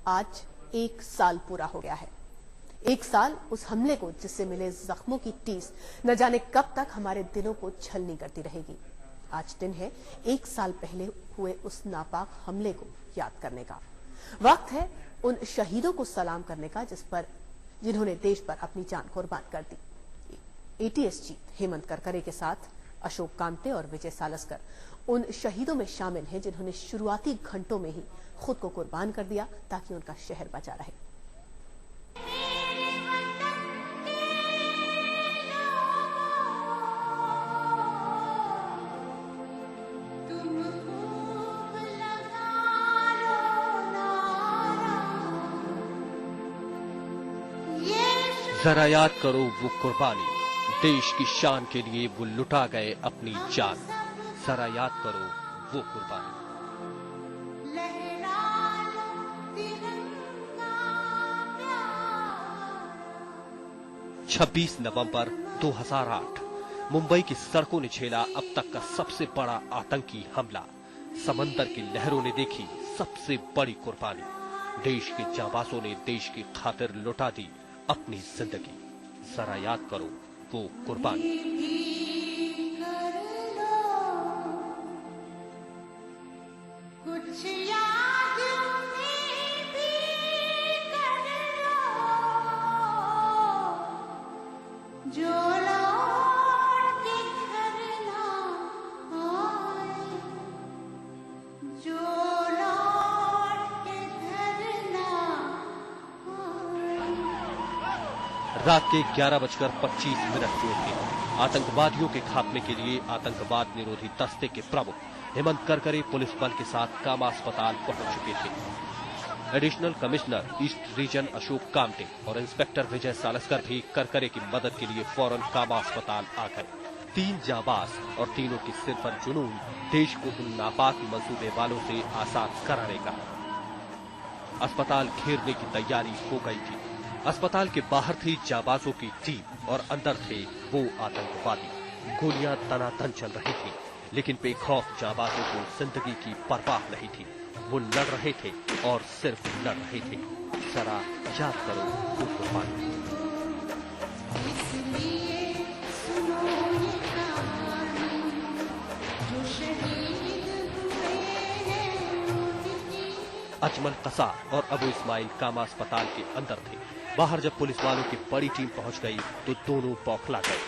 आज 1 साल पूरा हो गया है। 1 साल उस हमले को जिससे मिले जख्मों की टीस न जाने कब तक हमारे दिलों को छलनी करती रहेगी। आज दिन है 1 साल पहले हुए उस नापाक हमले को याद करने का। वक्त है उन शहीदों को सलाम करने का जिन्होंने देश पर अपनी जान कुर्बान कर दी। एटीएस चीफ हेमंत करकरे के साथ अशोक कामते और विजय सालस्कर उन शहीदों में शामिल हैं जिन्होंने शुरुआती घंटों में ही खुद को कुर्बान कर दिया ताकि उनका शहर बचा रहे। जरा याद करो वो कुर्बानी, देश की शान के लिए वो लुटा गए अपनी जान। जरा याद करो वो कुर्बानी। 26 नवंबर 2008 मुंबई की सड़कों ने झेला अब तक का सबसे बड़ा आतंकी हमला। समंदर की लहरों ने देखी सबसे बड़ी कुर्बानी। देश के जाबाजों ने देश की खातिर लुटा दी अपनी जिंदगी। जरा याद करो वो कुर्बानी। कुछ याद भी कर लो, जो लौट के घर ना आए, जो लौट के घर ना आए। रात के 11:25 हुए थे। आतंकवादियों के खात्मे के लिए आतंकवाद निरोधी दस्ते के प्रमुख हेमंत करकरे पुलिस बल के साथ कामा अस्पताल पहुंच चुके थे। Additional commissioner east region Ashok Kamte और इंस्पेक्टर विजय सालस्कर भी करकरे की मदद के लिए फौरन कामा अस्पताल आ गए। 3 जाबाज और तीनों के सिर पर जुनून देश को उन नापाक मंसूबे वालों से आजाद कराने का। अस्पताल घेरने की तैयारी हो गई थी। अस्पताल के बाहर थी जाबाजों की टीम और अंदर थे वो आतंकवादी। गोलियां तनातन चल रही थी, लेकिन बेखौफ जाबाजों को जिंदगी की परवाह नहीं थी। वो लड़ रहे थे और सिर्फ लड़ रहे थे। जरा याद करो वो कुर्बानी। अजमल कसार और अबू इस्माइल कामा अस्पताल के अंदर थे। बाहर जब पुलिस वालों की बड़ी टीम पहुंच गई तो दोनों बौखला गए।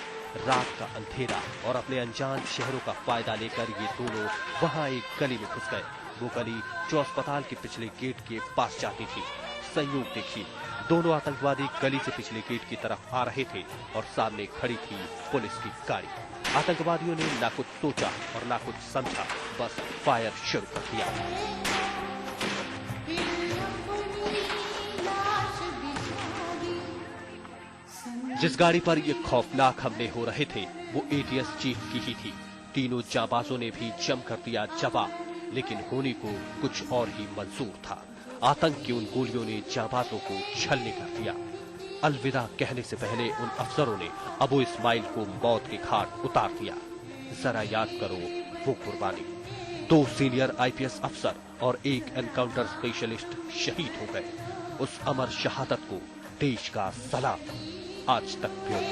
रात का अंधेरा और अपने अनजान शहरों का फायदा लेकर ये दोनों वहां एक गली में घुस गए। वो गली जो अस्पताल के पिछले गेट के पास जाती थी। संयोग देखिए, दोनों आतंकवादी गली से पिछले गेट की तरफ आ रहे थे और सामने खड़ी थी पुलिस की गाड़ी। आतंकवादियों ने ना कुछ सोचा और ना कुछ समझा, बस फायर शुरू कर दिया। जिस गाड़ी पर ये खौफनाक हमले हो रहे थे वो एटीएस चीफ की ही थी। तीनों जाबाजों ने भी जमकर दिया जवाब, लेकिन होने को कुछ और ही मंजूर था। आतंक की उन गोलियों ने जाबाजों को छलनी कर दिया। अलविदा कहने से पहले उन अफसरों ने अबू इस्माइल को मौत के घाट उतार दिया। जरा याद करो वो कुर्बानी। 2 सीनियर आईपीएस अफसर और 1 एनकाउंटर स्पेशलिस्ट शहीद हो गए। उस अमर शहादत को देश का सलाम आज तक प्योर।